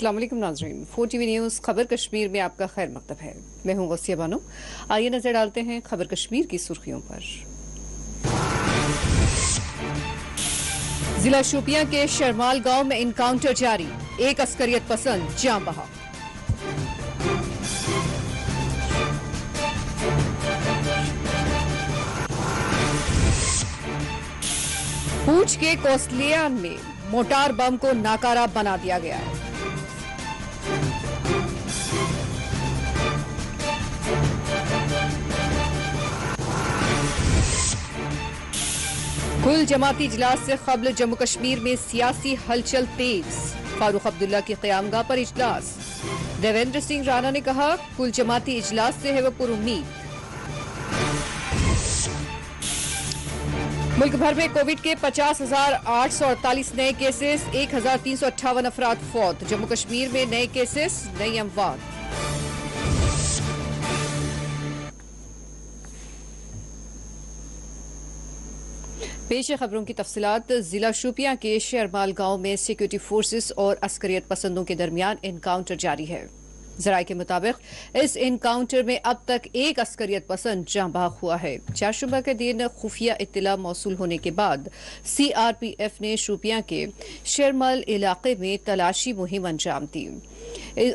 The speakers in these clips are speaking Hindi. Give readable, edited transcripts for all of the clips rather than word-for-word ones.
अस्सलाम वालेकुम नाज़रीन, 4 TV न्यूज़ खबर कश्मीर में आपका खैर मकतब है। मैं हूं गौसिया बानो। आइए नजर डालते हैं खबर कश्मीर की सुर्खियों पर। जिला शोपियां के शरमाल गांव में इनकाउंटर जारी, एक अस्करियत पसंद जान बहा। पूंछ के कोसलियान में मोटार बम को नाकारा बना दिया गया है। कुल जमाती इजलास से कबल जम्मू कश्मीर में सियासी हलचल तेज, फारूक अब्दुल्ला की क़यामगाह पर इजलास। देवेंद्र सिंह राणा ने कहा, कुल जमाती इजलास से है वो पुरुम्मीद। मुल्क भर में कोविड के 50,848 नए केसेस, 1,358 अफराद फौत। जम्मू कश्मीर में नए केसेस, नई अमवात। पेश खबरों की तफसीलात। जिला शोपियां के शरमाल गांव में सिक्योरिटी फोर्सेस और अस्करियत पसंदों के दरमियान एनकाउंटर जारी है। जराये के मुताबिक इस एनकाउंटर में अब तक एक अस्करियत पसंद जाँ बहक हुआ है। चारशंबा के दिन खुफिया इत्तला मौसूल होने के बाद CRPF ने शोपियां के शरमाल इलाके में तलाशी मुहिम अंजाम दी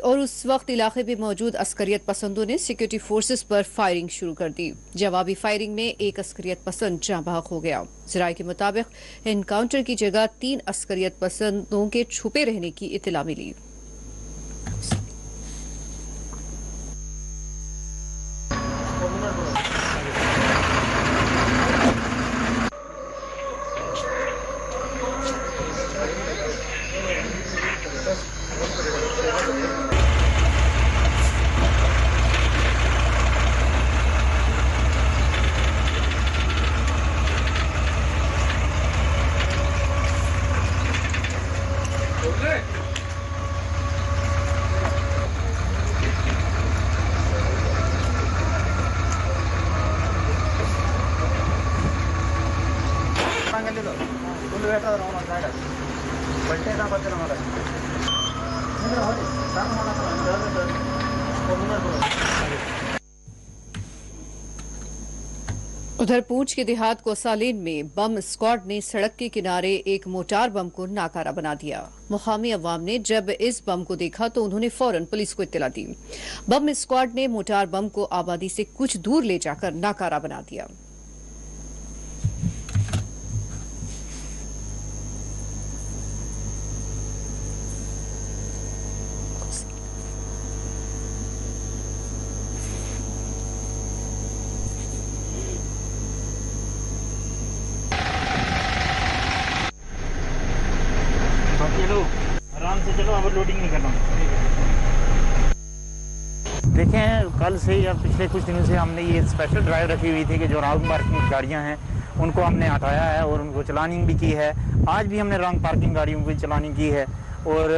और उस वक्त इलाके में मौजूद अस्करियत पसंदों ने सिक्योरिटी फोर्सेस पर फायरिंग शुरू कर दी। जवाबी फायरिंग में एक अस्करियत पसंद जाँ बहक हो गया। जराये के मुताबिक एनकाउंटर की जगह 3 अस्करियत पसंदों के छुपे रहने की इत्तला मिली। उधर पूंछ के देहात कोसालीन में बम स्क्वाड ने सड़क के किनारे एक मोटार बम को नाकारा बना दिया। मुकामी अवाम ने जब इस बम को देखा तो उन्होंने फौरन पुलिस को इत्तला दी। बम स्क्वाड ने मोटार बम को आबादी से कुछ दूर ले जाकर नाकारा बना दिया। आराम से चलो, ओवरलोडिंग नहीं करना। देखें, कल से या पिछले कुछ दिनों से हमने ये स्पेशल ड्राइव रखी हुई थी कि जो रॉन्ग पार्किंग गाड़ियां हैं उनको हमने हटाया है और उनको चलानिंग भी की है। आज भी हमने रॉन्ग पार्किंग गाड़ियों की चलानिंग की है और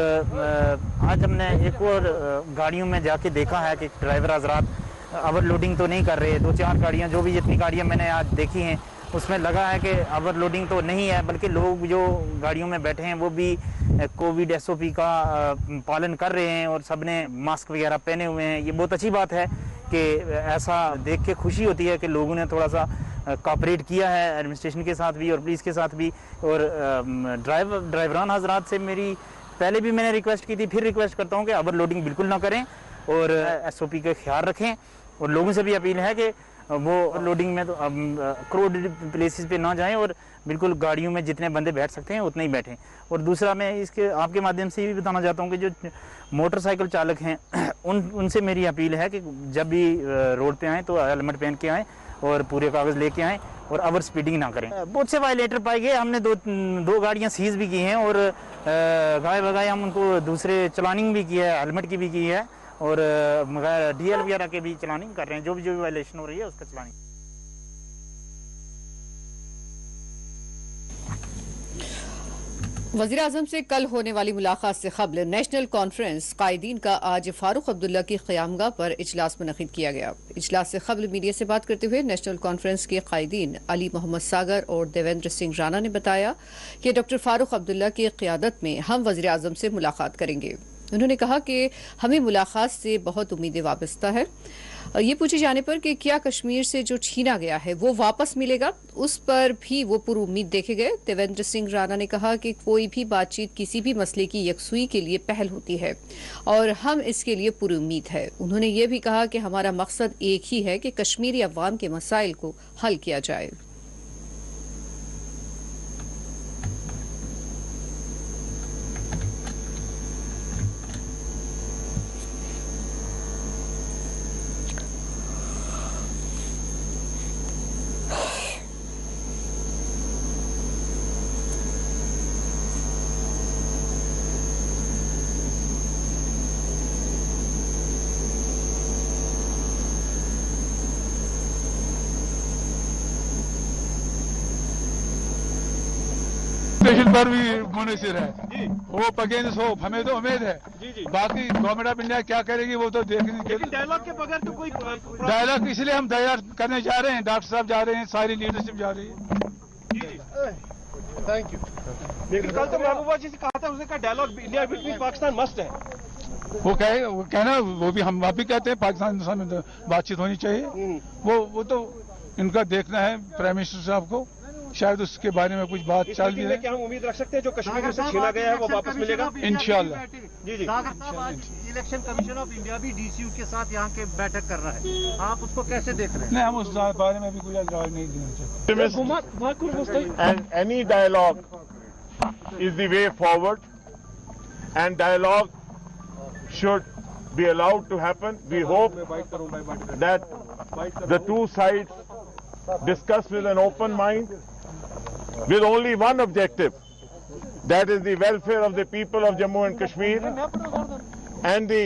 आज हमने एक और गाड़ियों में जाके देखा है कि ड्राइवर हजरात ओवरलोडिंग तो नहीं कर रहे। 2-4 गाड़ियाँ, जो भी जितनी गाड़ियाँ मैंने आज देखी हैं उसमें लगा है कि ओवरलोडिंग तो नहीं है, बल्कि लोग जो गाड़ियों में बैठे हैं वो भी कोविड SOP का पालन कर रहे हैं और सबने मास्क वगैरह पहने हुए हैं। ये बहुत अच्छी बात है कि ऐसा देख के खुशी होती है कि लोगों ने थोड़ा सा कोऑपरेट किया है एडमिनिस्ट्रेशन के साथ भी और पुलिस के साथ भी। और ड्राइवरान हजरात से मेरी पहले भी मैंने रिक्वेस्ट की थी, फिर रिक्वेस्ट करता हूँ कि ओवरलोडिंग बिल्कुल ना करें और SOP का ख्याल रखें। और लोगों से भी अपील है कि वो लोडिंग में तो क्राउडेड प्लेसेस पे ना जाएं और बिल्कुल गाड़ियों में जितने बंदे बैठ सकते हैं उतने ही बैठें। और दूसरा, मैं इसके आपके माध्यम से ये भी बताना चाहता हूँ कि जो मोटरसाइकिल चालक हैं उनसे मेरी अपील है कि जब भी रोड पे आएँ तो हेलमेट पहन के आएँ और पूरे कागज़ लेके आएँ और ओवर स्पीडिंग ना करें। बहुत से वायलेटर पाए गए, हमने दो गाड़ियाँ सीज भी की हैं और गाय बगाए हम उनको दूसरे चलानिंग भी की है, हेलमेट की भी की है और DL वगैरह के भी चलानिंग कर रहे हैं। जो भी वायलेशन हो रही है उसका चलानिंग। वज़ीर आज़म से कल होने वाली मुलाकात से कबल नेशनल कॉन्फ्रेंस कायदीन का आज फारूक अब्दुल्ला की क़यामगाह पर इजलास मुनक़िद किया गया। इजलास से कबल मीडिया से बात करते हुए नेशनल कॉन्फ्रेंस के कायदीन अली मोहम्मद सागर और देवेंद्र सिंह राणा ने बताया कि डॉक्टर फारूक अब्दुल्ला की क़यादत में हम वज़ीर आज़म से मुलाकात करेंगे। उन्होंने कहा कि हमें मुलाकात से बहुत उम्मीदें वाबस्ता है। ये पूछे जाने पर कि क्या कश्मीर से जो छीना गया है वो वापस मिलेगा, उस पर भी वो पूरी उम्मीद देखे गए। देवेंद्र सिंह राणा ने कहा कि कोई भी बातचीत किसी भी मसले की यकसुई के लिए पहल होती है और हम इसके लिए पूरी उम्मीद है। उन्होंने ये भी कहा कि हमारा मकसद एक ही है कि कश्मीरी अवाम के मसाइल को हल किया जाए। स्टेशन पर भी मुनसिर है, वो अगेंस्ट हो, हमें तो उम्मीद है। बाकी गवर्नमेंट ऑफ इंडिया क्या करेगी वो तो देखने के लिए। डायलॉग के बगैर तो कोई डायलॉग इसलिए हम तैयार करने जा रहे हैं, डॉक्टर साहब जा रहे हैं, सारी लीडरशिप जा रही है। Thank you. लेकिन कल तो महबूबा जी से कहा था, उसने कहा dialogue India between Pakistan must है। वो कहना वो भी हम भी कहते हैं पाकिस्तान में बातचीत होनी चाहिए। वो तो इनका देखना है प्राइम मिनिस्टर साहब को, शायद उसके बारे में कुछ बात चल रही है। क्या हम उम्मीद रख सकते हैं जो कश्मीर से छीना गया है वो वापस मिलेगा इंशाल्लाह। जी जी। इलेक्शन कमीशन ऑफ इंडिया भी डीसीयू के साथ यहाँ के बैठक कर रहा है, आप उसको कैसे देख रहे हैं? नहीं, हम उस बारे में भी कोई जवाब नहीं देना चाहते। And any dialogue is the way forward, and dialogue should be allowed to happen. We hope that the two sides discuss with an open mind, with only one objective, that is the welfare of the people of Jammu and Kashmir and the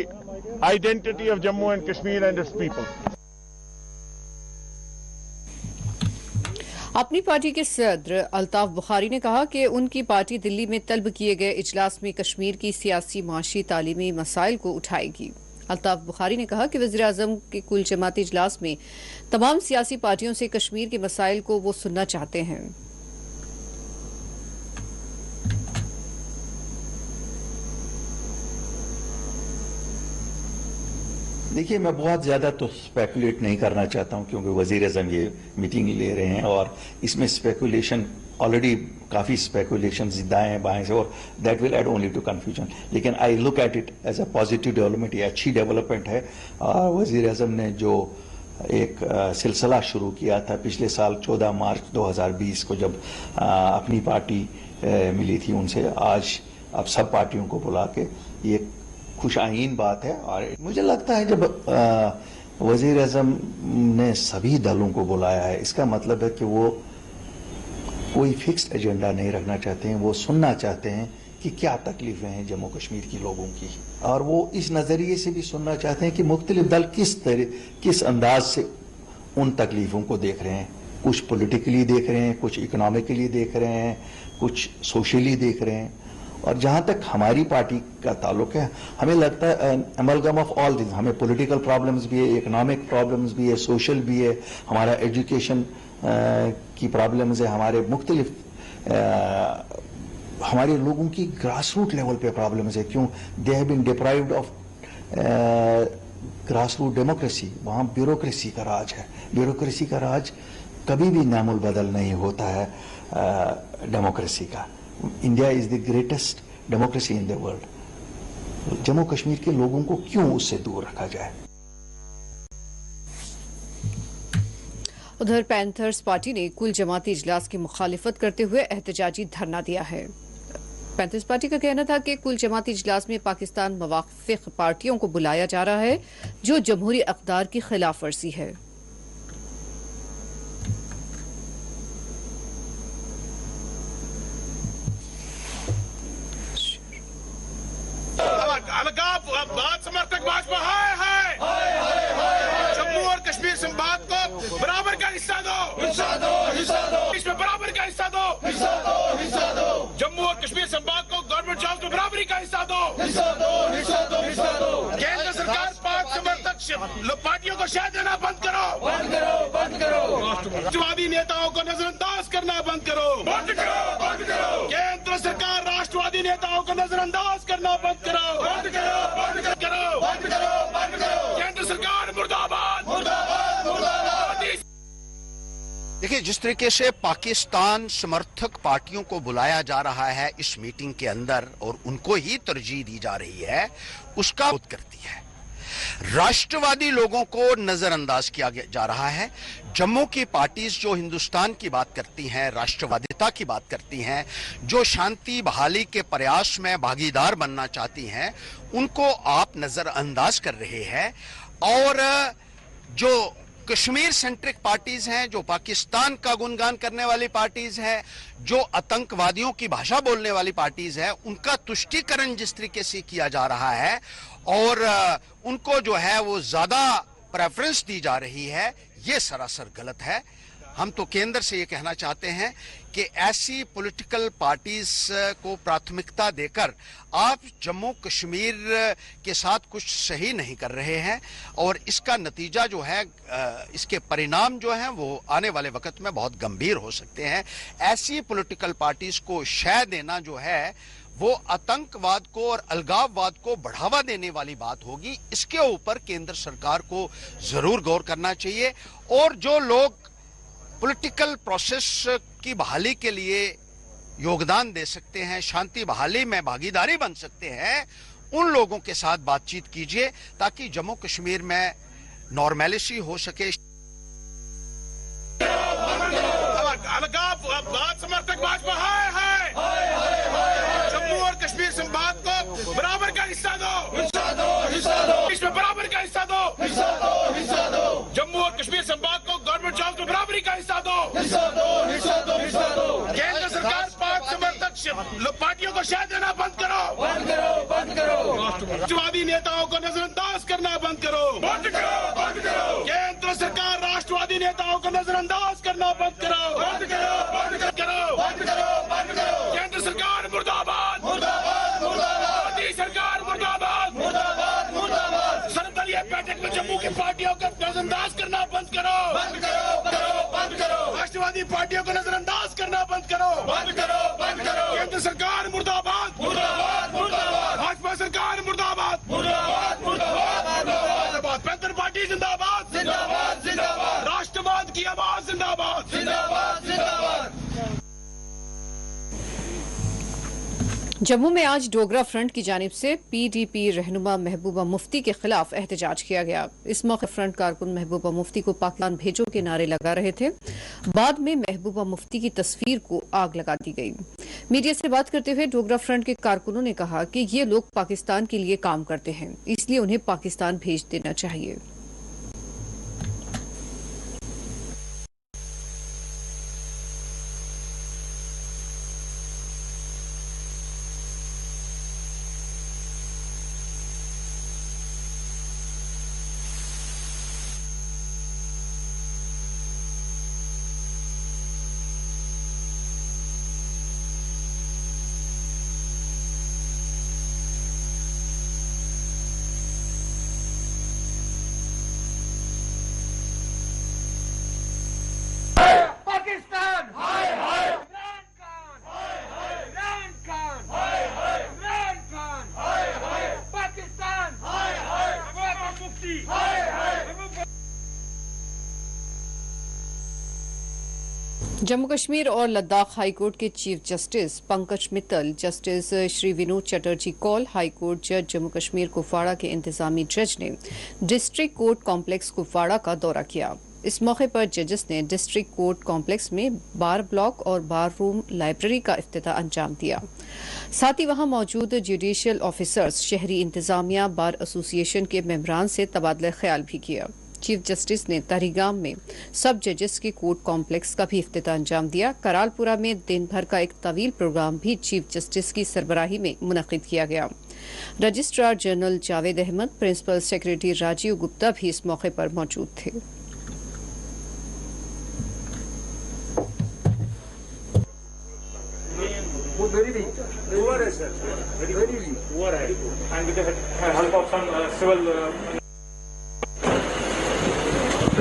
identity of Jammu and Kashmir and its people. अपनी पार्टी के सदर अल्ताफ बुखारी ने कहा कि उनकी पार्टी दिल्ली में तलब किए गए इजलास में कश्मीर की सियासी, माशी, तालीमी मसाइल को उठाएगी। अल्ताफ बुखारी ने कहा कि वज़ीर आज़म के कुल जमाती इजलास में तमाम सियासी पार्टियों से कश्मीर के मसाइल को वो सुनना चाहते हैं। देखिए, मैं बहुत ज़्यादा तो स्पेकुलेट नहीं करना चाहता हूं, क्योंकि वज़ीर आज़म ये मीटिंग ले रहे हैं और इसमें स्पेकुलेशन ऑलरेडी काफ़ी स्पेकुलेशन दाएं बाएं से, और that will add only to confusion. लेकिन I look at it as a positive development, ये अच्छी डेवलपमेंट है। और वज़ीर आज़म ने जो एक सिलसिला शुरू किया था पिछले साल 14 मार्च 2020 को, जब अपनी पार्टी मिली थी उनसे, आज अब सब पार्टियों को बुला के ये खुश आइन बात है। और मुझे लगता है जब वज़ीर आज़म ने सभी दलों को बुलाया है, इसका मतलब है कि वो कोई फिक्स्ड एजेंडा नहीं रखना चाहते हैं, वो सुनना चाहते हैं कि क्या तकलीफें हैं जम्मू कश्मीर की लोगों की, और वो इस नज़रिए से भी सुनना चाहते हैं कि मुख्तलिफ दल किस अंदाज से उन तकलीफों को देख रहे हैं। कुछ पॉलिटिकली देख रहे हैं, कुछ इकोनॉमिकली देख रहे हैं, कुछ सोशली देख रहे हैं। और जहां तक हमारी पार्टी का ताल्लुक है, हमें लगता है अमलगम ऑफ ऑल दिस, हमें पॉलिटिकल प्रॉब्लम्स भी है, इकोनॉमिक प्रॉब्लम्स भी है, सोशल भी है, हमारा एजुकेशन की प्रॉब्लम्स है, हमारे मुख्तलिफ हमारे लोगों की ग्रास रूट लेवल पे प्रॉब्लम्स है। क्यों? They have been deprived of grass root democracy. वहाँ ब्यूरोक्रेसी का राज है। ब्यूरोक्रेसी का राज कभी भी नामुल बदल नहीं होता है डेमोक्रेसी का। India is the greatest democracy in the world. Jammu Kashmir के लोगों को क्यों उससे दूर रखा जाए? उधर पैंथर्स पार्टी ने कुल जमाती इजलास की मुखालिफत करते हुए एहतजाजी धरना दिया है। पैंथर्स पार्टी का कहना था कि कुल जमाती इजलास में पाकिस्तान मुवाफिक पार्टियों को बुलाया जा रहा है, जो जमहूरी अक़दार की खिलाफ वर्जी है। समर्थक भाजपा जम्मू और कश्मीर संवाद को बराबर का हिस्सा दो, इसमें बराबर का हिस्सा दो, जम्मू और कश्मीर संवाद को गवर्नमेंट जॉब में बराबरी का हिस्सा दो। केंद्र सरकार पाक समर्थक पार्टियों को शह देना बंद करो, बंद करो, बंद करो। राष्ट्रवादी नेताओं को नजरअंदाज करना बंद करो, बंद करो, बंद करो। केंद्र सरकार राष्ट्रवादी नेताओं को नजरअंदाज करना बंद करो, बंद करो, बंद करो, बंद करो, बंद करो। केंद्र सरकार मुर्दाबाद, मुर्दाबाद, मुर्दाबाद। देखिए, जिस तरीके से पाकिस्तान समर्थक पार्टियों को बुलाया जा रहा है इस मीटिंग के अंदर और उनको ही तरजीह दी जा रही है, उसका विरोध करती है। राष्ट्रवादी लोगों को नजरअंदाज किया जा रहा है। जम्मू की पार्टीज जो हिंदुस्तान की बात करती हैं, राष्ट्रवादिता की बात करती हैं, जो शांति बहाली के प्रयास में भागीदार बनना चाहती हैं, उनको आप नजरअंदाज कर रहे हैं। और जो कश्मीर सेंट्रिक पार्टीज हैं, जो पाकिस्तान का गुणगान करने वाली पार्टीज हैं, जो आतंकवादियों की भाषा बोलने वाली पार्टीज हैं, उनका तुष्टीकरण जिस तरीके से किया जा रहा है और उनको जो है वो ज्यादा प्रेफरेंस दी जा रही है, ये सरासर गलत है। हम तो केंद्र से ये कहना चाहते हैं कि ऐसी पॉलिटिकल पार्टीज को प्राथमिकता देकर आप जम्मू कश्मीर के साथ कुछ सही नहीं कर रहे हैं और इसका नतीजा जो है, इसके परिणाम जो हैं वो आने वाले वक्त में बहुत गंभीर हो सकते हैं। ऐसी पॉलिटिकल पार्टीज को शह देना जो है वो आतंकवाद को और अलगाववाद को बढ़ावा देने वाली बात होगी। इसके ऊपर केंद्र सरकार को जरूर गौर करना चाहिए और जो लोग पॉलिटिकल प्रोसेस की बहाली के लिए योगदान दे सकते हैं, शांति बहाली में भागीदारी बन सकते हैं, उन लोगों के साथ बातचीत कीजिए ताकि जम्मू कश्मीर में नॉर्मेलिटी हो सके। समर्थक भाजपा है। जम्मू और कश्मीर संवाद को बराबर का हिस्सा दो, हिस्सा दो, हिस्सा दो। इसमें बराबर का हिस्सा दो, हिस्सा दो, हिस्सा दो। जम्मू और कश्मीर संवाद को गवर्नमेंट जॉब को बराबरी का हिस्सा दो, हिस्सा दो, हिस्सा दो, हिस्सा दो। केंद्र सरकार पाक समर्थक पार्टियों को शह देना बंद करो, बंद करो, बंद करो। राष्ट्रवादी नेताओं को नजरअंदाज करना बंद करो, बंद करो, बंद करो। केंद्र सरकार राष्ट्रवादी नेताओं को नजरअंदाज करना बंद करो, बंद करो, बंद करो, बंद करो, बंद करो। केंद्र सरकार मुर्दाबाद, मुर्दाबाद, मुर्दाबाद। मोदी सरकार मुर्दाबाद, मुर्दाबाद, मुर्दाबाद। सर्वदलीय बैठक में जम्मू की पार्टियों को नजरअंदाज करना बंद करो, बंद करो, करो, बंद करो। राष्ट्रवादी पार्टियों को नजरअंदाज करना बंद करो, बंद करो, बंद करो। केंद्र सरकार मुर्दाबाद, मुर्दाबाद, मुर्दाबाद। भाजपा सरकार मुर्दाबाद, मुर्दाबाद, मुर्दाबाद, मुर्दाबाद। पैंथर पार्टी जिंदाबाद, जिंदाबाद, जिंदाबाद। राष्ट्रवाद की आवाज जिंदाबाद, जिंदाबाद, जिंदाबाद। जम्मू में आज डोगरा फ्रंट की जानिब से पीडीपी रहनुमा महबूबा मुफ्ती के खिलाफ एहतजाज किया गया। इस मौके फ्रंट कारकुन महबूबा मुफ्ती को पाकिस्तान भेजो के नारे लगा रहे थे। बाद में महबूबा मुफ्ती की तस्वीर को आग लगा दी गई। मीडिया से बात करते हुए डोगरा फ्रंट के कारकुनों ने कहा कि ये लोग पाकिस्तान के लिए काम करते हैं, इसलिए उन्हें पाकिस्तान भेज देना चाहिए। पाकिस्तान हाय हाय, इमरान खान हाय हाय, इमरान खान हाय हाय, इमरान खान हाय हाय, पाकिस्तान हाय हाय, महबूबा मुफ्ती हाय हाय। जम्मू कश्मीर और लद्दाख हाईकोर्ट के chief justice Pankaj Mittal, justice Shri Vinod Chatterjee Kaul, high court जज जम्मू कश्मीर कुपवाड़ा के इंतजामी जज ने डिस्ट्रिक्ट कोर्ट कॉम्प्लेक्स कुपवाड़ा का दौरा किया। इस मौके पर जजेस ने डिस्ट्रिक्ट कोर्ट कॉम्प्लेक्स में बार ब्लॉक और बार रूम लाइब्रेरी का इफ्तिताह अंजाम दिया। साथ ही वहां मौजूद जुडिशियल ऑफिसर्स, शहरी इंतजामिया, बार एसोसिएशन के मेंबरान से तबादला ख्याल भी किया। चीफ जस्टिस ने तहरीगाम में सब जजेस के कोर्ट कॉम्प्लेक्स का भी इफ्तिताह अंजाम दिया। करालपुरा में दिन भर का एक तवील प्रोग्राम भी चीफ जस्टिस की सरबराही में मुनक्किद किया गया। Registrar general Javed Ahmad, principal secretary Rajiv Gupta भी इस मौके पर मौजूद थे। very weak. Poor है sir. Very weak. Poor है. And with the help of some civil तो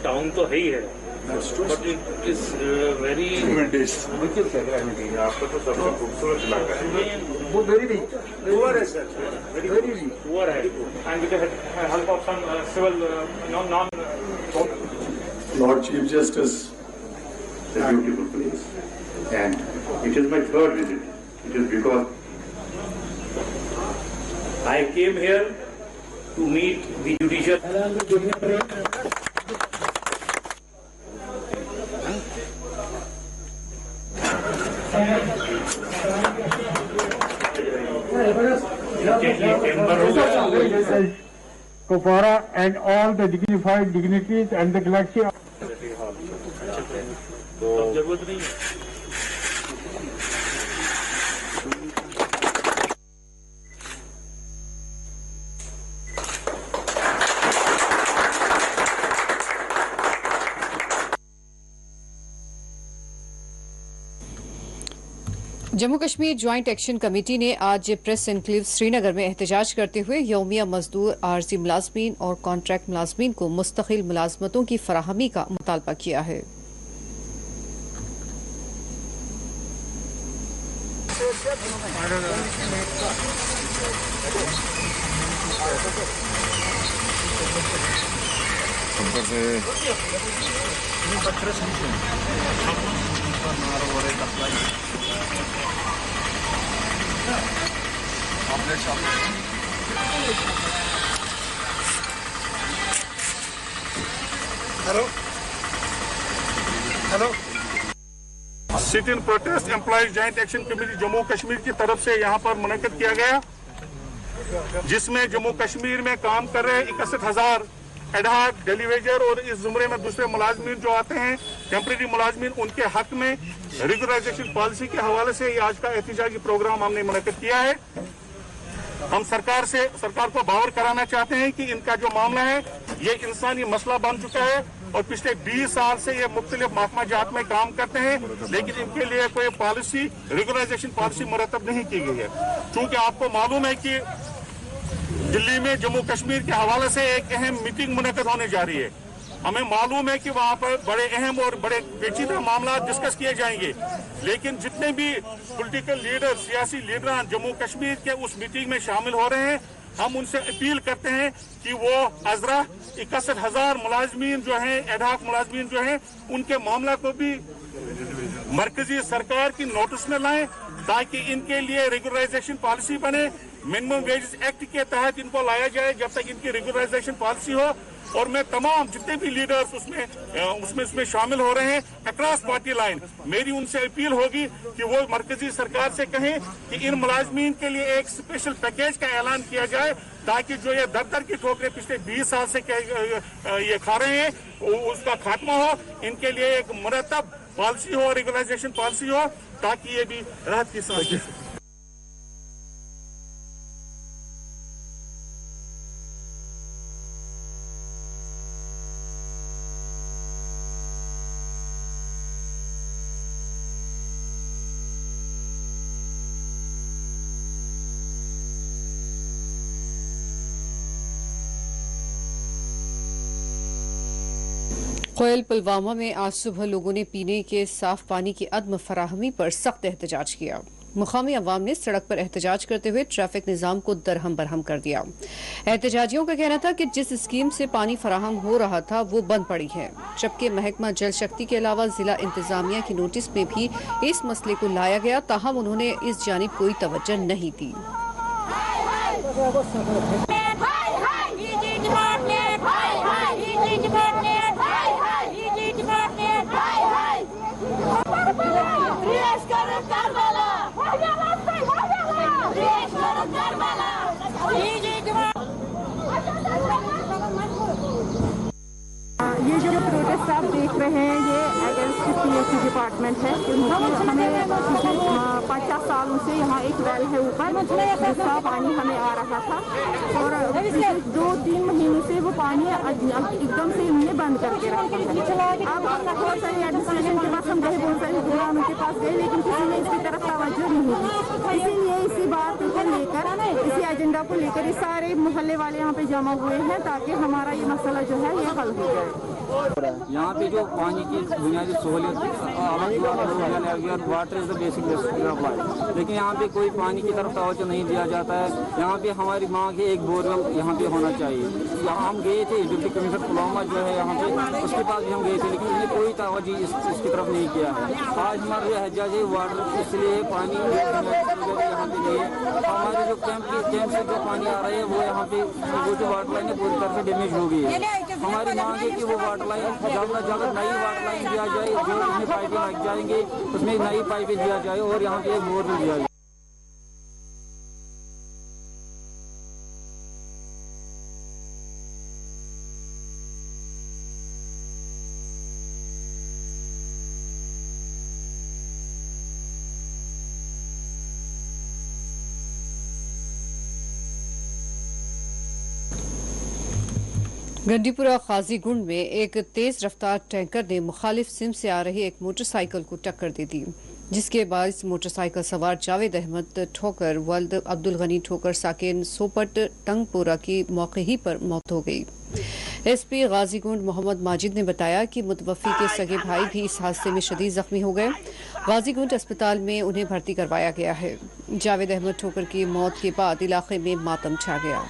टाउन तो है ही है, बट इट इज वेरी आपका तो सबसे खूबसूरत इलाका है। वो वेरी वीक पुअर है सर, वेरी वीक पुअर है, and with the help of some civil non Lord Chief Justice, it's a beautiful place, and it is my third visit. It is because I came here to meet the judicial. Kupwara and all the dignified dignitaries and the galaxy. जरूरत नहीं है। Jammu Kashmir joint action committee ने आज प्रेस एनक्लेव श्रीनगर में एहतजाज करते हुए यौमिया मजदूर, आरजी मुलाजमीन और कॉन्ट्रैक्ट मुलाजमीन को मुस्तकिल मुलाजमतों की फराहमी का मुतालबा किया है। Sit in protest employees joint action committee Jammu Kashmir की तरफ से यहाँ पर मुनक्किद किया गया, जिसमें जम्मू कश्मीर में काम कर रहे 61,000 एडहाक डेलीवेजर और इस जुमरे में दूसरे मुलाजमीन जो आते हैं टेम्परेरी मुलाजमीन, उनके हक में रेगुलराइजेशन पॉलिसी के हवाले से आज का एहतजाजी प्रोग्राम हमने मुनक्किद किया है। हम सरकार को बावर कराना चाहते हैं कि इनका जो मामला है ये इंसानी मसला बन चुका है और पिछले 20 साल से ये मुख्तलिफ महकमा जात में काम करते हैं, लेकिन इनके लिए कोई पॉलिसी रेगुलराइजेशन पॉलिसी मुरतब नहीं की गई है। चूंकि आपको मालूम है कि दिल्ली में जम्मू कश्मीर के हवाले से एक अहम मीटिंग मुनक्किद होने जा रही है। हमें मालूम है कि वहां पर बड़े अहम और बड़े पेचीदा मामला डिस्कस किए जाएंगे, लेकिन जितने भी पॉलिटिकल लीडर, सियासी लीडर जम्मू कश्मीर के उस मीटिंग में शामिल हो रहे हैं, हम उनसे अपील करते हैं कि वो अजरा 61,000 मुलाजमीन जो हैं, एडहाक मुलाजमीन जो हैं, उनके मामला को भी मरकजी सरकार की नोटिस में लाएं ताकि इनके लिए रेगुलराइजेशन पॉलिसी बने। मिनिमम वेजेस एक्ट के तहत इनको लाया जाए जब तक इनकी रेगुलराइजेशन पॉलिसी हो। और मैं तमाम जितने भी लीडर्स उसमें शामिल हो रहे हैं अक्रॉस पार्टी लाइन, मेरी उनसे अपील होगी कि वो मरकजी सरकार से कहें कि इन मुलाजमीन के लिए एक स्पेशल पैकेज का ऐलान किया जाए ताकि जो ये दर की ठोकरें पिछले 20 साल से ये खा रहे हैं उसका खात्मा हो, इनके लिए एक मुरतब पॉलिसी हो, रेगुलराइजेशन पॉलिसी हो, ताकि ये भी राहत की सांस ले सकें। कोयल पुलवामा में आज सुबह लोगों ने पीने के साफ पानी की अदम फराहमी पर सख्त एहतजाज किया। मुकामी अवाम ने सड़क पर एहतजाज करते हुए ट्रैफिक निजाम को दरहम बरहम कर दिया। एहतजाजियों का कहना था कि जिस स्कीम से पानी फराहम हो रहा था वो बंद पड़ी है, जबकि महकमा जल शक्ति के अलावा जिला इंतजामिया की नोटिस में भी इस मसले को लाया गया, ताहम उन्होंने इस जानिब कोई तवज्जो नहीं दी। ये जो प्रोटेस्ट आप देख रहे हैं ये अगेंस्ट पीएचई डिपार्टमेंट है, क्योंकि हमें 50 सालों से यहाँ एक वेल है ऊपर जिसका पानी हमें आ रहा था और 2-3 महीनों से वो पानी एकदम से इन्होंने बंद करके रखा है। अब बहुत सारी एडमिनिस्ट्रेशन के पास हम गए, बहुत सारे हुक्मरानों के पास गए, लेकिन किसी ने इसकी तरफ तवज्जो नहीं दी। इसीलिए इसी बात को लेकर, इसी एजेंडा को लेकर ये सारे मोहल्ले वाले यहाँ पे जमा हुए हैं ताकि हमारा ये मसला जो है ये हल हो जाए। यहाँ पे जो पानी की बुनियादी सहूलियत water is the basic necessity of life, लेकिन यहाँ पे कोई पानी की तरफ तवज्जो नहीं दिया जाता है। यहाँ पे हमारी मांग है एक बोरवेल यहाँ पे होना चाहिए। यहाँ हम गए थे डिप्टी कमिश्नर पुलवामा जो है यहाँ पे, उसके पास भी हम गए थे, लेकिन उसने कोई तवज्जो इसकी तरफ नहीं किया है। आज हमारे हजाज वाटर इसलिए पानी यहाँ पे नहीं है। हमारे जो कैंप से जो पानी आ रहा है वो यहाँ पे वो जो वाटर लाइन है पूरी तरह से डैमेज हो गई है। हमारी मांग है कि वो वाटर लाइन जल्द से जल्द नई वाटर लाइन दिया जाए, जो उसमें पाइपें लग जाएंगे उसमें नई पाइपें दिया जाए और यहाँ पे एक बोर भी दिया जाए। गंडीपुरा खाजीगुंड में एक तेज रफ्तार टैंकर ने मुखालिफ सिम से आ रही एक मोटरसाइकिल को टक्कर दे दी, जिसके बाद मोटरसाइकिल सवार जावेद अहमद ठोकर वल्द अब्दुल गनी ठोकर साकिन सोपट टंगपुरा की मौके ही पर मौत हो गई। एसपी गाजीगुंड मोहम्मद माजिद ने बताया कि मुतवफ़ी के सगे भाई भी इस हादसे में शदीद जख्मी हो गए। गाजीगुंड अस्पताल में उन्हें भर्ती करवाया गया है। जावेद अहमद ठोकर की मौत के बाद इलाके में मातम छा गया।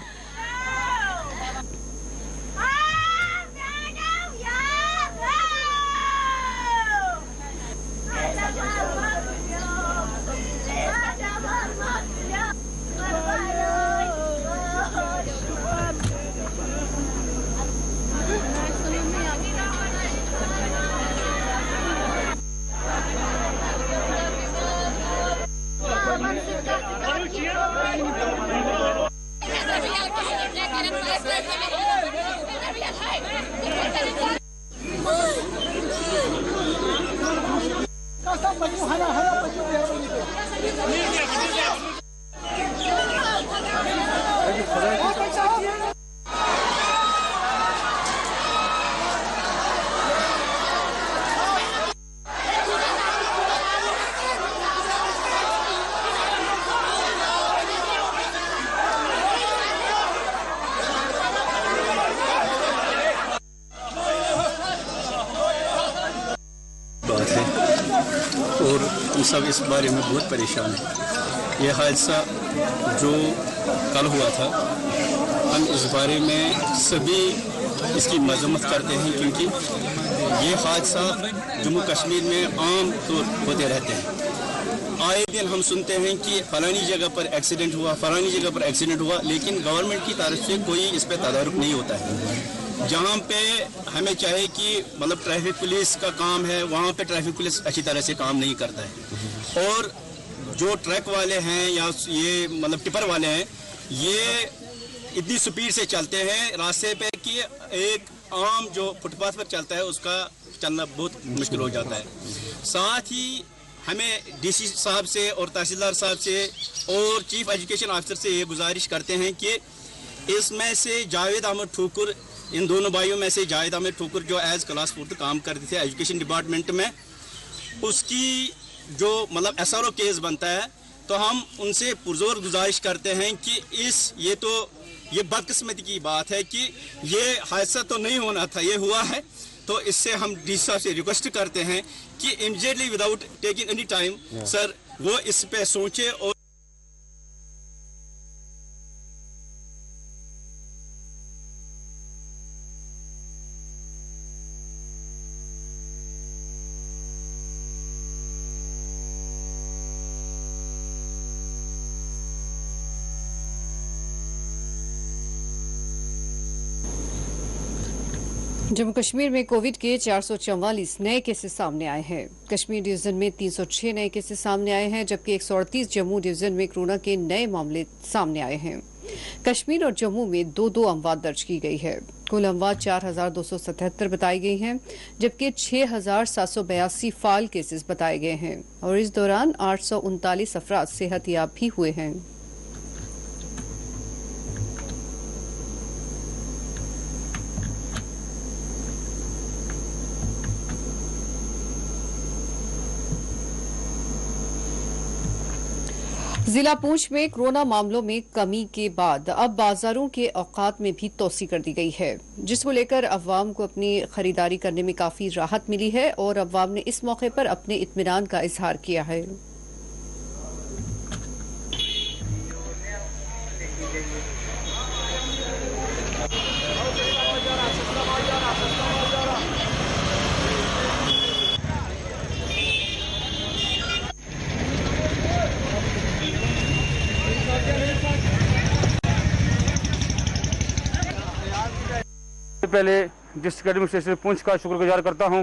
और हम सब इस बारे में बहुत परेशान हैं। ये हादसा जो कल हुआ था, हम इस बारे में सभी इसकी मजम्मत करते हैं, क्योंकि ये हादसा जम्मू कश्मीर में आम तौर होते रहते हैं। आए दिन हम सुनते हैं कि फलानी जगह पर एक्सीडेंट हुआ, फलानी जगह पर एक्सीडेंट हुआ, लेकिन गवर्नमेंट की तरफ से कोई इस पर तदारुक नहीं होता है। जहाँ पे हमें चाहे कि मतलब ट्रैफिक पुलिस का काम है, वहाँ पे ट्रैफिक पुलिस अच्छी तरह से काम नहीं करता है। और जो ट्रक वाले हैं या ये मतलब टिपर वाले हैं, ये इतनी स्पीड से चलते हैं रास्ते पे कि एक आम जो फुटपाथ पर चलता है उसका चलना बहुत मुश्किल हो जाता है। साथ ही हमें डीसी साहब से और तहसीलदार साहब से और चीफ एजुकेशन ऑफिसर से ये गुजारिश करते हैं कि इसमें से जावेद अहमद ठोकर, इन दोनों भाइयों में से जावेद अहमद ठोकर जो एज क्लास 4 काम करते थे एजुकेशन डिपार्टमेंट में, उसकी जो मतलब SRO केस बनता है, तो हम उनसे पुरजोर गुजारिश करते हैं कि ये बदकिस्मती की बात है कि ये हादसा तो नहीं होना था, ये हुआ है। तो इससे हम डी साहब से रिक्वेस्ट करते हैं कि immediately without taking any time sir वो इस पे सोचे। और जम्मू कश्मीर में कोविड के 444 नए केसेस सामने आए हैं। कश्मीर डिवीजन में 306 नए केसेस सामने आए हैं, जबकि 138 जम्मू डिवीजन में कोरोना के नए मामले सामने आए हैं। कश्मीर और जम्मू में 2-2 अमवात दर्ज की गई है। कुल अमवात 4,277 बताई गई हैं, जबकि 6,782 फाल केसेस बताए गए हैं और इस दौरान 839 अफराद सेहतयाब भी हुए हैं। जिला पूंछ में कोरोना मामलों में कमी के बाद अब बाजारों के औकात में भी तोसी कर दी गई है, जिसको लेकर अवाम को अपनी खरीदारी करने में काफी राहत मिली है और अवाम ने इस मौके पर अपने इत्मीनान का इजहार किया है। पहले डिस्ट्रिक्ट एडमिनिस्ट्रेशन पुंछ का शुक्रगुजार करता हूं,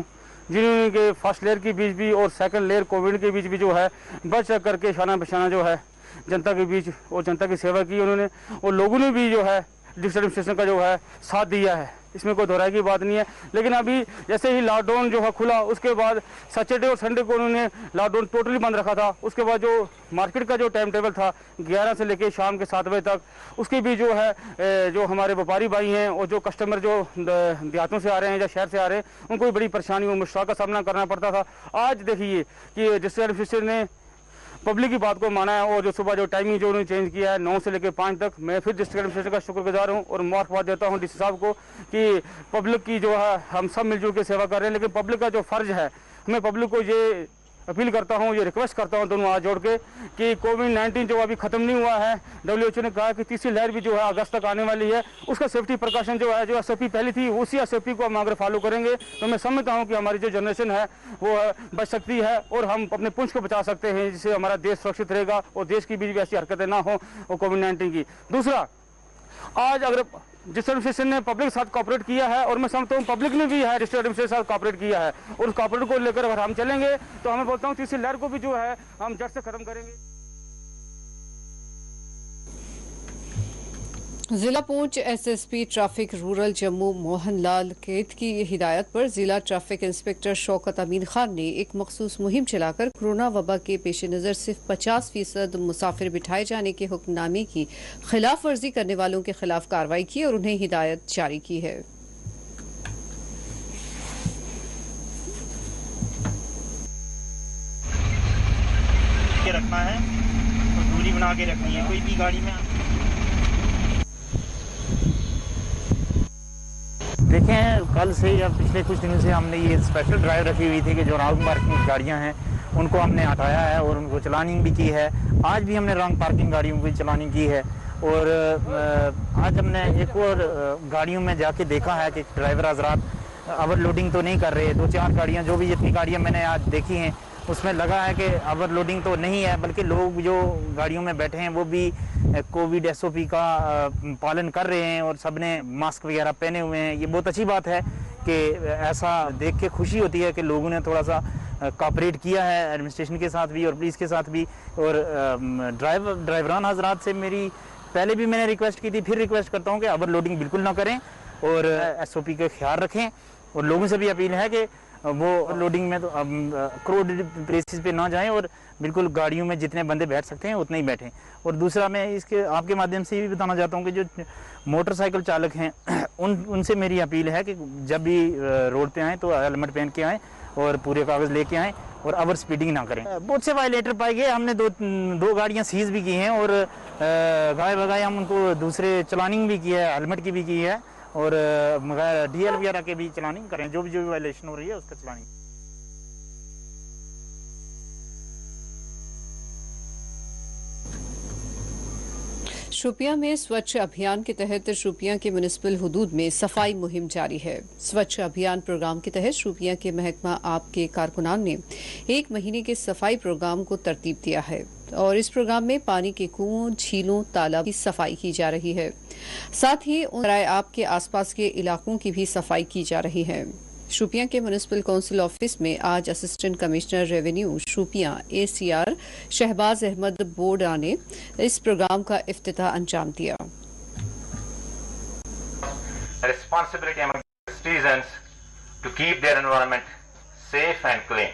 जिन्होंने के फर्स्ट लेयर के बीच भी और सेकंड लेयर कोविड के बीच भी जो है बच करके शाना बशाना जो है जनता के बीच और जनता की सेवा की उन्होंने, और लोगों ने भी जो है डिस्ट्रिक्ट एडमिनिस्ट्रेशन का जो है साथ दिया है, इसमें कोई दोहराई की बात नहीं है। लेकिन अभी जैसे ही लॉकडाउन जो है खुला, उसके बाद सैटरडे और संडे को उन्होंने लॉकडाउन टोटली बंद रखा था। उसके बाद जो मार्केट का जो टाइम टेबल था 11 से लेकर शाम के 7 बजे तक, उसकी भी जो है जो हमारे व्यापारी भाई हैं और जो कस्टमर जो देहातों से आ रहे हैं या शहर से आ रहे हैं, उनको बड़ी परेशानी और मुश्किल का सामना करना पड़ता था। आज देखिए कि डिस्ट्रिक्ट एडमिनिस्ट्रेशन ने पब्लिक की बात को माना है और जो सुबह जो टाइमिंग जो उन्होंने चेंज किया है 9 से लेकर 5 तक, मैं फिर डिस्ट्रिक्ट एडमिनिस्ट्रेशन का शुक्रगुजार हूं और मुबारकबाद देता हूं डीसी साहब को कि पब्लिक की जो है हम सब मिलजुल के सेवा कर रहे हैं। लेकिन पब्लिक का जो फर्ज है, मैं पब्लिक को ये अपील करता हूं, ये रिक्वेस्ट करता हूं दोनों हाथ जोड़ के कि कोविड-19 जो अभी खत्म नहीं हुआ है, WHO ने कहा कि तीसरी लहर भी जो है अगस्त तक आने वाली है, उसका सेफ्टी प्रिकॉशन जो है, जो SOP पहली थी उसी SOP को हम अगर फॉलो करेंगे तो मैं समझता हूं कि हमारी जो जनरेशन है वो बच सकती है और हम अपने पुंछ को बचा सकते हैं, जिससे हमारा देश सुरक्षित रहेगा और देश की भी ऐसी हरकतें ना हो कोविड-19 की। दूसरा, आज अगर डिस्ट्रिक्ट एडमिनिस्ट्रेशन ने पब्लिक के साथ कॉपरेट किया है और मैं समझता हूँ पब्लिक ने भी है डिस्ट्रिक्ट एडमिनिस्ट्रेशन के साथ कॉपरेट किया है, और उस कॉपरेट को लेकर अगर हम चलेंगे तो हमें बोलता हूँ तीसरी लहर को भी जो है हम जड़ से खत्म करेंगे। जिला Poonch SSP traffic rural Jammu Mohan Lal Ket की हिदायत पर जिला ट्रैफिक इंस्पेक्टर शौकत अमीन खान ने एक मखसूस मुहिम चलाकर कोरोना वबा के पेश नज़र सिर्फ 50% मुसाफिर बिठाए जाने के हुक्मनामे की खिलाफ वर्जी करने वालों के खिलाफ कार्रवाई की और उन्हें हिदायत जारी की है। रखना है और दूरी बना के रखनी है, कोई भी गाड़ी में। देखें, कल से या पिछले कुछ दिनों से हमने ये स्पेशल ड्राइव रखी हुई थी कि जो रॉन्ग पार्किंग गाड़ियां हैं उनको हमने हटाया है और उनको चलानिंग भी की है। आज भी हमने रॉन्ग पार्किंग गाड़ियों की चलानिंग की है और आज हमने एक और गाड़ियों में जाके देखा है कि ड्राइवर हजरात ओवरलोडिंग तो नहीं कर रहे। 2-4 गाड़ियाँ, जो भी जितनी गाड़ियाँ मैंने आज देखी हैं उसमें लगा है कि ओवरलोडिंग तो नहीं है, बल्कि लोग जो गाड़ियों में बैठे हैं वो भी कोविड SOP का पालन कर रहे हैं और सबने मास्क वगैरह पहने हुए हैं। ये बहुत अच्छी बात है कि ऐसा देख के खुशी होती है कि लोगों ने थोड़ा सा कोऑपरेट किया है एडमिनिस्ट्रेशन के साथ भी और पुलिस के साथ भी। और ड्राइवरान हजरात से मेरी पहले भी मैंने रिक्वेस्ट की थी, फिर रिक्वेस्ट करता हूँ कि ओवरलोडिंग बिल्कुल ना करें और SOP का ख्याल रखें। और लोगों से भी अपील है कि वो लोडिंग में तो क्राउडेड प्लेसेस पे ना जाएं और बिल्कुल गाड़ियों में जितने बंदे बैठ सकते हैं उतने ही बैठें। और दूसरा, मैं इसके आपके माध्यम से ये भी बताना चाहता हूँ कि जो मोटरसाइकिल चालक हैं उनसे मेरी अपील है कि जब भी रोड पे आएँ तो हेलमेट पहन के आएँ और पूरे कागज़ लेके आएँ और ओवर स्पीडिंग ना करें। बहुत से वायलेटर पाए गए, हमने दो गाड़ियाँ सीज भी की हैं और गाय बगाए हम उनको दूसरे चलानिंग भी की है, हेलमेट की भी की है और DL वगैरह के भी चलानिंग करें। जो भी वायलेशन हो रही है उसका चलानिंग। शोपियां में स्वच्छ अभियान के तहत शोपियां के म्युनिसिपल हुदूद में सफाई मुहिम जारी है। स्वच्छ अभियान प्रोग्राम के तहत शोपियां के महकमा आप के कारकुनान ने 1 महीने के सफाई प्रोग्राम को तरतीब दिया है और इस प्रोग्राम में पानी के कुओं, झीलों, तालाब की सफाई की जा रही है। साथ ही आप के आसपास के इलाकों की भी सफाई की जा रही है। शोपियां के म्युनिसिपल काउंसिल ऑफिस में आज assistant commissioner revenue Shopian ACR Shahbaz Ahmad Boda ने इस प्रोग्राम का इफ्तिताह अंजाम दिया। Responsibility among citizens to keep their environment safe and clean.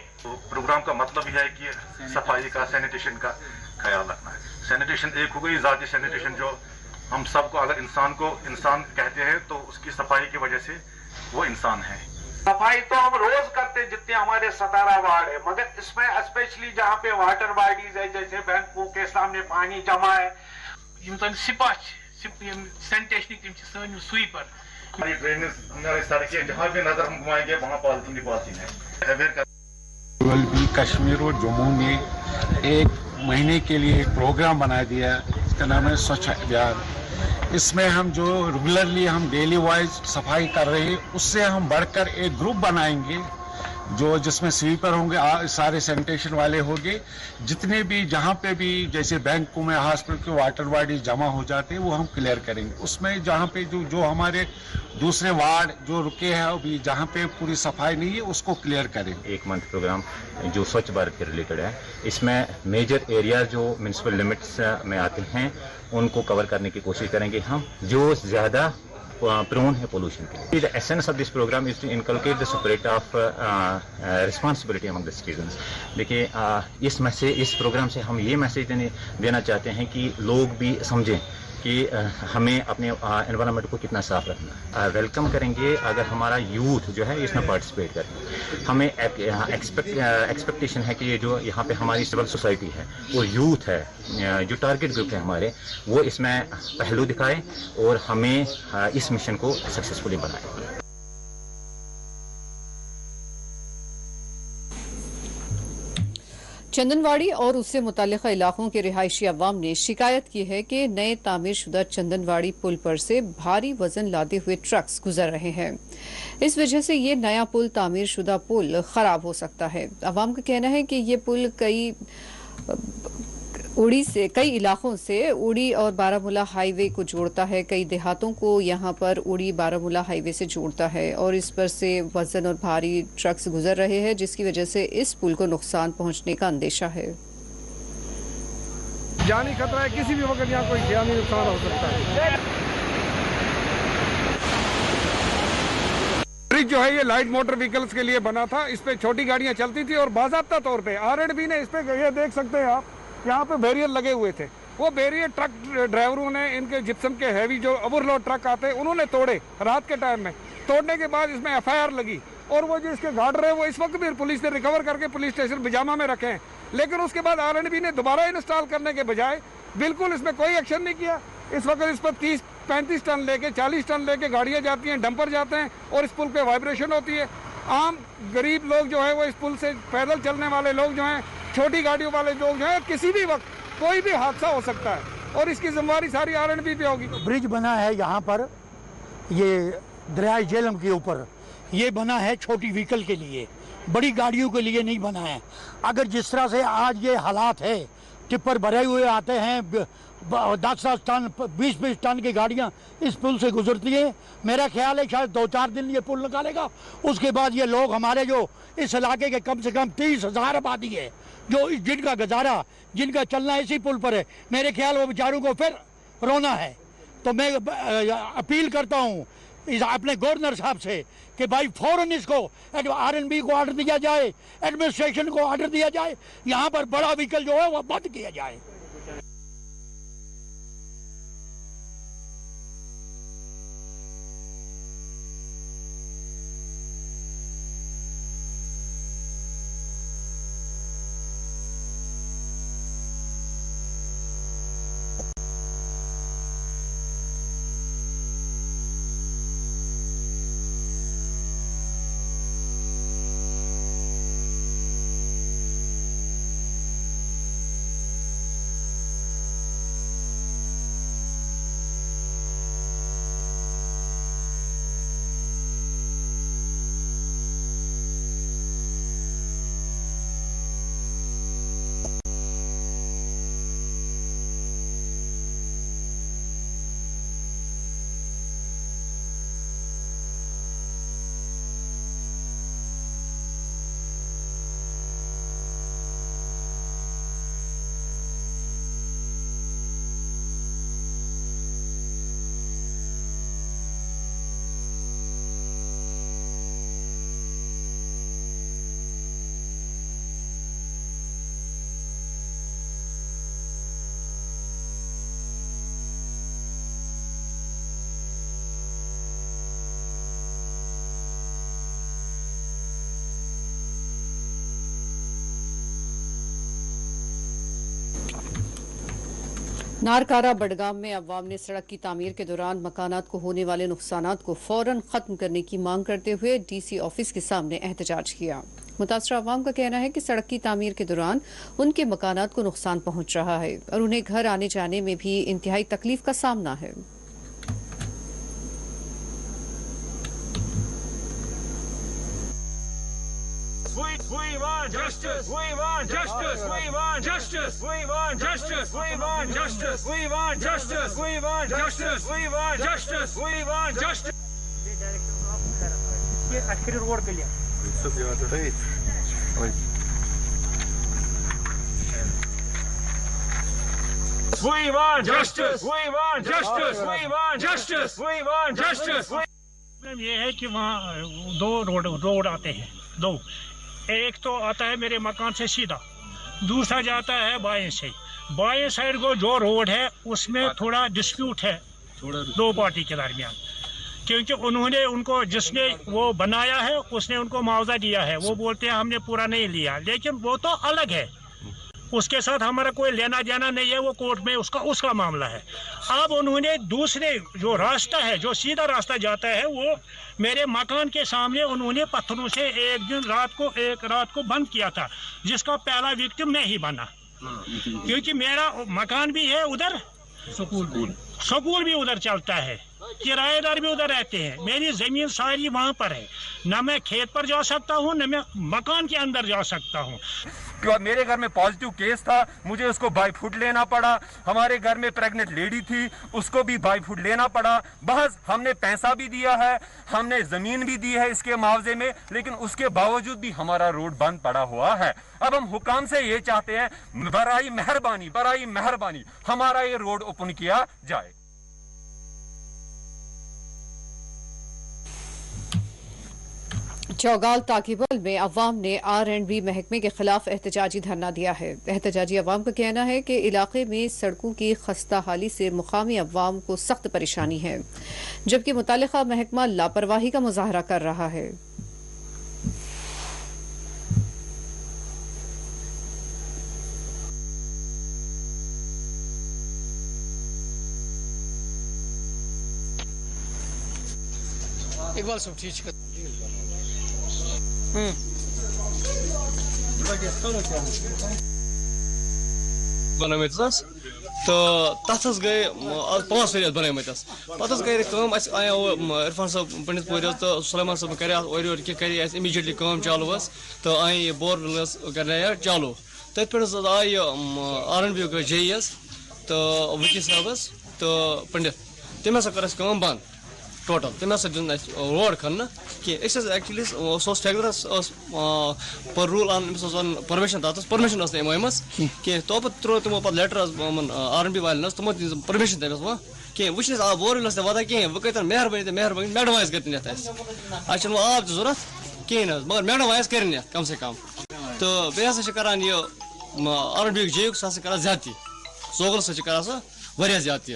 Programme का मतलब यह है कि सफाई का, सैनिटेशन का ख्याल रखना है। सैनिटेशन एक हो गई जाती सैनिटेशन, जो हम सबको, अगर इंसान को इंसान कहते हैं तो उसकी सफाई की वजह से वो इंसान है। सफाई तो हम रोज करते जितने हमारे 17 वार्ड है, मगर इसमें स्पेशली जहाँ पे वाटर बॉडीज है, जैसे बैंकों के सामने पानी जमा है, सैनिटेशन स्वीपर, ड्रेनेज, सड़कें, जहाँ भी नजर हम घुमाएंगे वहाँ पॉलिथीन ही पॉलिथीन है। कश्मीर और जम्मू में एक महीने के लिए एक प्रोग्राम बना दिया, इसका नाम है स्वच्छ अभियान। इसमें हम जो रेगुलरली हम डेली वाइज सफाई कर रहे हैं, उससे हम बढ़कर एक ग्रुप बनाएंगे जो जिसमें स्वीपर होंगे, सारे सैनिटेशन वाले होंगे, जितने भी जहाँ पे भी जैसे बैंकों में, हॉस्पिटल के वाटर बॉडीज जमा हो जाते हैं वो हम क्लियर करेंगे। उसमें जहाँ पे जो हमारे दूसरे वार्ड जो रुके हैं अभी, जहाँ पे पूरी सफाई नहीं है, उसको क्लियर करेंगे। एक मंथ प्रोग्राम जो स्वच्छ भारत के रिलेटेड है, इसमें मेजर एरिया जो म्यूनिसिपल लिमिट्स में आते हैं उनको कवर करने की कोशिश करेंगे हम, जो ज़्यादा प्रोन है पोल्यूशन के। The essence of this program is to inculcate the spirit of responsibility among the citizens. देखिए, इस प्रोग्राम से हम ये मैसेज देना चाहते हैं कि लोग भी समझें कि हमें अपने एनवायरनमेंट को कितना साफ रखना है। वेलकम करेंगे अगर हमारा यूथ जो है इसमें पार्टिसिपेट करे। हमें एक्सपेक्टेशन है कि ये जो यहाँ पे हमारी सिविल सोसाइटी है वो यूथ है, जो टारगेट ग्रुप है हमारे, वो इसमें पहलू दिखाए और हमें इस मिशन को सक्सेसफुली बनाए। चंदनवाड़ी और उससे मुताल्लिका इलाकों के रिहायशी अवाम ने शिकायत की है कि नए तामीरशुदा चंदनवाड़ी पुल पर से भारी वजन लादे हुए ट्रक्स गुजर रहे हैं। इस वजह से ये नया पुल, तामीरशुदा पुल, खराब हो सकता है। अवाम का कहना है कि ये पुल कई इलाकों से उड़ी और बारामूला हाईवे को जोड़ता है, कई देहातों को यहां पर उड़ी बारामूला हाईवे से जोड़ता है और इस पर से वजन और भारी ट्रक्स गुजर रहे हैं, जिसकी वजह से इस पुल को नुकसान पहुंचने का अंदेशा है। जानी खतरा है, किसी भी वक्त यहाँ कोई जानी नुकसान हो सकता है। ब्रिज जो है ये लाइट मोटर व्हीकल्स के लिए बना था, इस पे छोटी गाड़ियां चलती थी और बाज़ाब्ता तौर पे R&B ने इस पे, ये देख सकते हैं आप, यहाँ पे बैरियर लगे हुए थे। वो बैरियर ट्रक ड्राइवरों ने, इनके जिप्सम के हैवी जो ओवरलोड ट्रक आते हैं उन्होंने तोड़े रात के टाइम में। तोड़ने के बाद इसमें FIR लगी और वो जो इसके गार्ड रहे वो इस वक्त भी पुलिस ने रिकवर करके पुलिस स्टेशन बिजामा में रखे हैं। लेकिन उसके बाद R&B ने दोबारा इंस्टॉल करने के बजाय बिल्कुल इसमें कोई एक्शन नहीं किया। इस वक्त इस पर 30-35 टन लेके, 40 टन लेके गाड़ियाँ जाती हैं, डंपर जाते हैं और इस पुल पे वाइब्रेशन होती है। आम गरीब लोग जो है वो इस पुल से, पैदल चलने वाले लोग जो हैं, छोटी गाड़ियों वाले लोग जो हैं, किसी भी वक्त कोई भी हादसा हो सकता है और इसकी जिम्मेदारी सारी R&B पे होगी। ब्रिज बना है यहाँ पर, ये दरिया झेलम के ऊपर, ये बना है छोटी व्हीकल के लिए, बड़ी गाड़ियों के लिए नहीं बना है। अगर जिस तरह से आज ये हालात है, टिप्पर भरे हुए आते हैं, 10-10 टन, 20-20 टन की गाड़ियाँ इस पुल से गुजरती हैं, मेरा ख्याल है शायद 2-4 दिन ये पुल निकालेगा। उसके बाद ये लोग हमारे जो इस इलाके के कम से कम 30,000 आबादी है, जो जिनका गुजारा, जिनका चलना इसी पुल पर है, मेरे ख्याल वो बेचारों को फिर रोना है। तो मैं अपील करता हूँ अपने गवर्नर साहब से कि भाई फौरन इसको R&B को ऑर्डर दिया जाए, एडमिनिस्ट्रेशन को ऑर्डर दिया जाए, यहाँ पर बड़ा व्हीकल जो है वो बंद किया जाए। नारकारा बडगाम में अवाम ने सड़क की तामीर के दौरान मकानात को होने वाले नुकसानात को फौरन खत्म करने की मांग करते हुए डीसी ऑफिस के सामने एहतजाज किया। मुतासरा अवाम का कहना है कि सड़क की तामीर के दौरान उनके मकानात को नुकसान पहुंच रहा है और उन्हें घर आने जाने में भी इंतहाई तकलीफ का सामना है। We want justice. We want justice. We want justice. We want justice. We want justice. We want justice. We want justice. We want justice. We want justice. ये आखिरी रोड के लिए We want justice. We want justice. We want justice. We want justice. ये है कि वहाँ दो रोड आते हैं, दो। एक तो आता है मेरे मकान से सीधा, दूसरा जाता है बाएं से। बाएं साइड को जो रोड है उसमें थोड़ा डिस्प्यूट है दो पार्टी के दरमियान, क्योंकि उन्होंने उनको जिसने वो बनाया है उसने उनको मुआवजा दिया है, वो बोलते हैं हमने पूरा नहीं लिया, लेकिन वो तो अलग है, उसके साथ हमारा कोई लेना देना नहीं है, वो कोर्ट में उसका मामला है। अब उन्होंने दूसरे जो रास्ता है, जो सीधा रास्ता जाता है, वो मेरे मकान के सामने उन्होंने पत्थरों से एक रात को बंद किया था, जिसका पहला विक्टिम मैं ही बना, क्योंकि मेरा मकान भी है उधर, स्कूल भी उधर चलता है, किराएदार भी उधर रहते हैं, मेरी जमीन सारी वहाँ पर है, न मैं खेत पर जा सकता हूँ न मैं मकान के अंदर जा सकता हूँ। मेरे घर में पॉजिटिव केस था, मुझे उसको बाई फुट लेना पड़ा। हमारे घर में प्रेग्नेंट लेडी थी, उसको भी बाई फुट लेना पड़ा। बस हमने पैसा भी दिया है, हमने जमीन भी दी है इसके मुआवजे में, लेकिन उसके बावजूद भी हमारा रोड बंद पड़ा हुआ है। अब हम हुकाम से ये चाहते हैं, बराई मेहरबानी हमारा ये रोड ओपन किया जाए। चौगाल ताकीबल में अवाम ने R&B महकमे के खिलाफ एहतजाजी धरना दिया है। एहतजाजी अवाम का कहना है कि इलाके में सड़कों की खस्ता हाली से मुकामी अवाम को सख्त परेशानी है, जबकि मुतालिका महकमा लापरवाही का मुजाहरा कर रहा है। एक बार सब ठीक बनामस तो तथ गई 5 वर बनामस पे गई आया इरफान साहब पंडित पूर तो सुलेमान साहब कर कर इमीजिएटली काम चालू तो आई बोर कर चालू तथ पे आई R&B JE तो वकील साहब तो पंडित तम हसा कर बंद टोटल, तम हसा दिन रोड खन कह एक्चुअली ठेकेदार पर रूल परमिशन तथ परमिशन अमस कह तो त्रो तमो पे लेटर R&B वाले तमो परमिशन तमस वह कह वो आ बोर वता कहें वह कतन मेहरबानी मैडम आस कर आज आब जरूरत कहें मगर मैडम आस कर कम से कम तो बे हसा करान ये R&B JE सह कर ज्यादती सोगल सह वह ज्यादती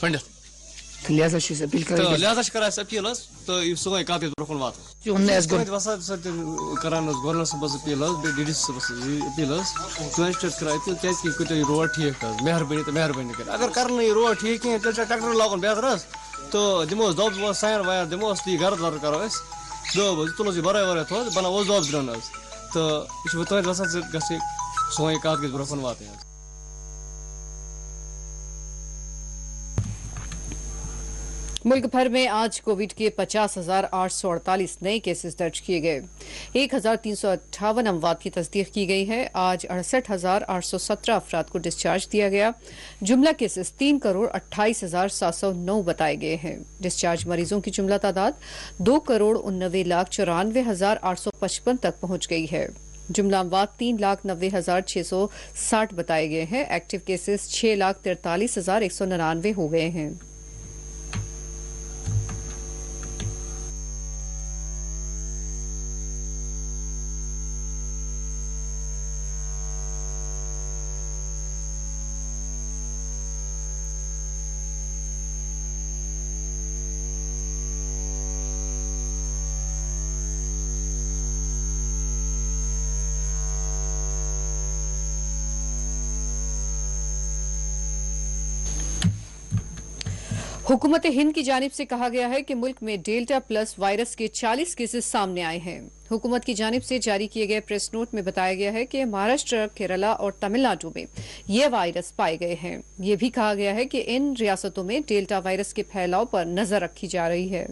पंडित लिहाजा अपील कर अपील तो सोन कत ब्रोन वात करान गवर्नर सबस अपील DDC सबस अपील अपील क्या रोड ठीक मेहरबानी कर अगर कर रोड ठीक कहें तेल ट्रैक्टर लागन बेहतर तो दिमो दब साइन वायर दिमो घर दर करो दब तुलो वर थो बनाओ दब दिन तो यह तुम वसान ग सोन कत ब्रोन वात। मुल्क भर में आज कोविड के 50,848 नए केसेस दर्ज किए गए। 1,358 अमवात की तस्दीक की गई है। आज 68,817 अफराद को डिस्चार्ज दिया गया। जुमला केसेस 3,28,709 बताए गए हैं। डिस्चार्ज मरीजों की जुमला तादाद 2,89,94,855 तक पहुंच गई है। जुमला अमवात 3,90,660 बताए गए हैं। एक्टिव केसेस 6,43,199 हो गए हैं। हुकूमत हिंद की जानिब से कहा गया है कि मुल्क में डेल्टा प्लस वायरस के 40 केसेस सामने आए हैं। हुकूमत की जानिब से जारी किए गए प्रेस नोट में बताया गया है कि महाराष्ट्र, केरला और तमिलनाडु में ये वायरस पाए गए हैं। ये भी कहा गया है कि इन रियासतों में डेल्टा वायरस के फैलाव पर नजर रखी जा रही है।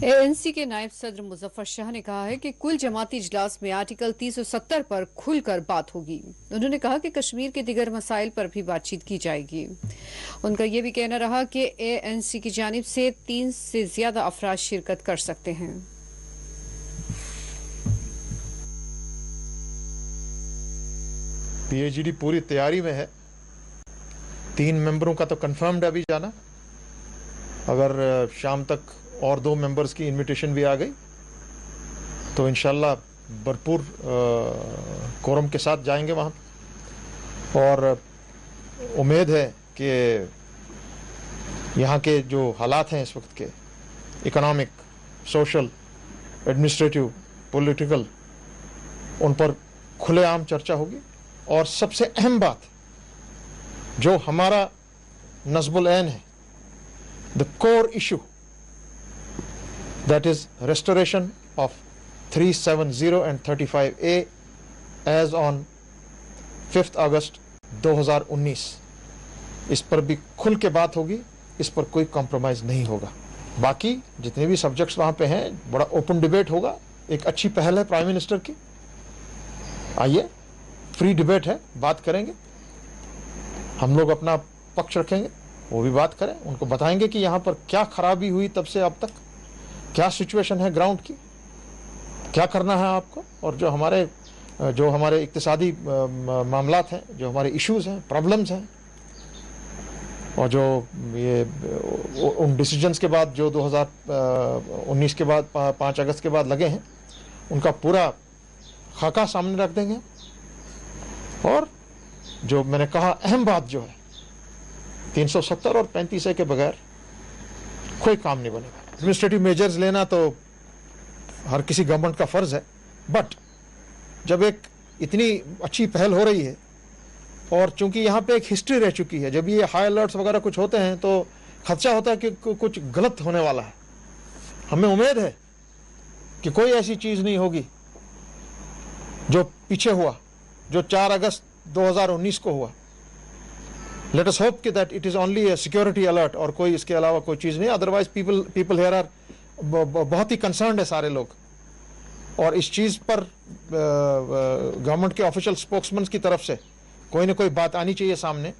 एएनसी के नायब सदर मुजफ्फर शाह ने कहा है कि कुल जमाती इजलास में आर्टिकल 370 पर खुलकर बात होगी। उन्होंने कहा कि कश्मीर के दिगर मसाइल पर भी बातचीत की जाएगी। उनका यह भी कहना रहा कि एएनसी की जानिब से 3 से ज्यादा अफराद शिरकत कर सकते हैं। पीएचडी पूरी तैयारी में है। 3 मेंबरों का तो कंफर्म्ड अभी जाना, अगर शाम तक और 2 मेंबर्स की इनविटेशन भी आ गई तो इंशाल्लाह भरपूर कोरम के साथ जाएंगे वहाँ। और उम्मीद है कि यहाँ के जो हालात हैं इस वक्त के, इकोनॉमिक, सोशल, एडमिनिस्ट्रेटिव, पॉलिटिकल, उन पर खुलेआम चर्चा होगी। और सबसे अहम बात जो हमारा नस्बुल ऐन है, the core issue, that is restoration of 370 and 35A as on 5 अगस्त 2019 इस पर भी खुल के बात होगी, इस पर कोई कॉम्प्रोमाइज़ नहीं होगा। बाकी जितने भी सब्जेक्ट्स वहाँ पे हैं बड़ा ओपन डिबेट होगा। एक अच्छी पहल है प्राइम मिनिस्टर की, आइए फ्री डिबेट है, बात करेंगे, हम लोग अपना पक्ष रखेंगे, वो भी बात करें, उनको बताएंगे कि यहाँ पर क्या खराबी हुई तब से अब तक, क्या सिचुएशन है ग्राउंड की, क्या करना है आपको, और जो हमारे इक्तिसादी मामलात हैं, जो हमारे इश्यूज़ हैं, प्रॉब्लम्स हैं, और जो ये उन डिसीजंस के बाद जो 2019 के बाद 5 अगस्त के बाद लगे हैं, उनका पूरा खाका सामने रख देंगे। और जो मैंने कहा अहम बात जो है 370 और 35A के बगैर कोई काम नहीं बनेगा। एडमिनिस्ट्रेटिव मेजर्स लेना तो हर किसी गवर्नमेंट का फ़र्ज़ है, बट जब एक इतनी अच्छी पहल हो रही है और चूंकि यहाँ पे एक हिस्ट्री रह चुकी है, जब ये हाई अलर्ट्स वगैरह कुछ होते हैं तो खदशा होता है कि कुछ गलत होने वाला है। हमें उम्मीद है कि कोई ऐसी चीज़ नहीं होगी जो पीछे हुआ, जो 4 अगस्त 2019 को हुआ। लेट अस होप कि that it is only A security alert और कोई इसके अलावा कोई चीज़ नहीं। अदरवाइज पीपल हियर आर बहुत ही कंसर्न्ड है सारे लोग, और इस चीज़ पर गवर्नमेंट के ऑफिशियल स्पोक्समैन की तरफ से कोई ना कोई बात आनी चाहिए सामने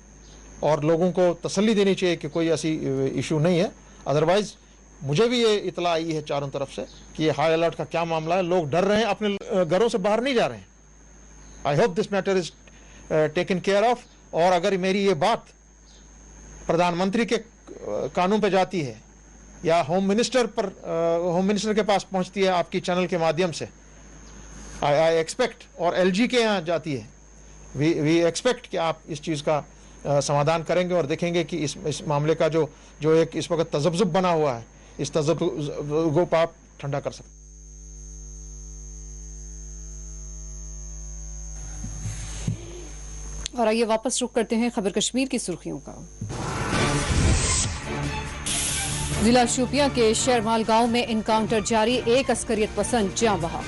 और लोगों को तसल्ली देनी चाहिए कि कोई ऐसी इशू नहीं है। अदरवाइज़ मुझे भी ये इतला आई है चारों तरफ से कि ये हाई अलर्ट का क्या मामला है, लोग डर रहे हैं, अपने घरों से बाहर नहीं जा रहे हैं। I hope this matter is taken care of. और अगर मेरी ये बात प्रधानमंत्री के कानून पे जाती है या होम मिनिस्टर के पास पहुंचती है आपकी चैनल के माध्यम से, आई एक्सपेक्ट, और LG के यहाँ जाती है, वी एक्सपेक्ट कि आप इस चीज़ का समाधान करेंगे और देखेंगे कि इस मामले का जो एक इस वक्त तज़ब्ज़ुब बना हुआ है, इस तज़ब्ज़ुब को आप ठंडा कर सकते। और आइए वापस रुख करते हैं खबर कश्मीर की सुर्खियों का। जिला शोपियां के शेरमाल गांव में इनकाउंटर जारी, एक अस्करियत पसंद जाँ बहा।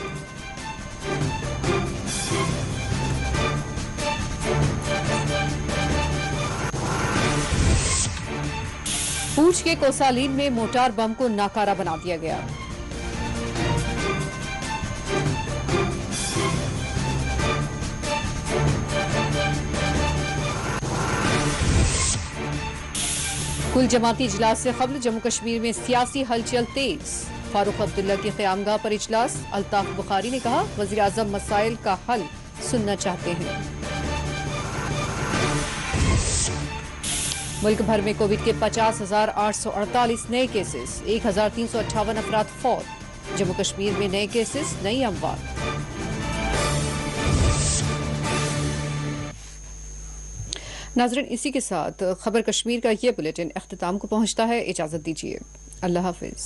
पूंछ के कोसालीन में मोटार बम को नाकारा बना दिया गया। कुल जमाती इजलास से कबल जम्मू कश्मीर में सियासी हलचल तेज। फारूक अब्दुल्ला की क़यामगाह पर इजलास, अल्ताफ बुखारी ने कहा वज़ीर आज़म मसाइल का हल सुनना चाहते हैं। मुल्क भर में कोविड के 50,848 नए केसेस, 1,358 अफराद फौत। जम्मू कश्मीर में नए केसेस, नई अमवात। नाज़रीन, इसी के साथ खबर कश्मीर का ये बुलेटिन इख्तिताम को पहुंचता है। इजाजत दीजिए, अल्लाह हाफिज।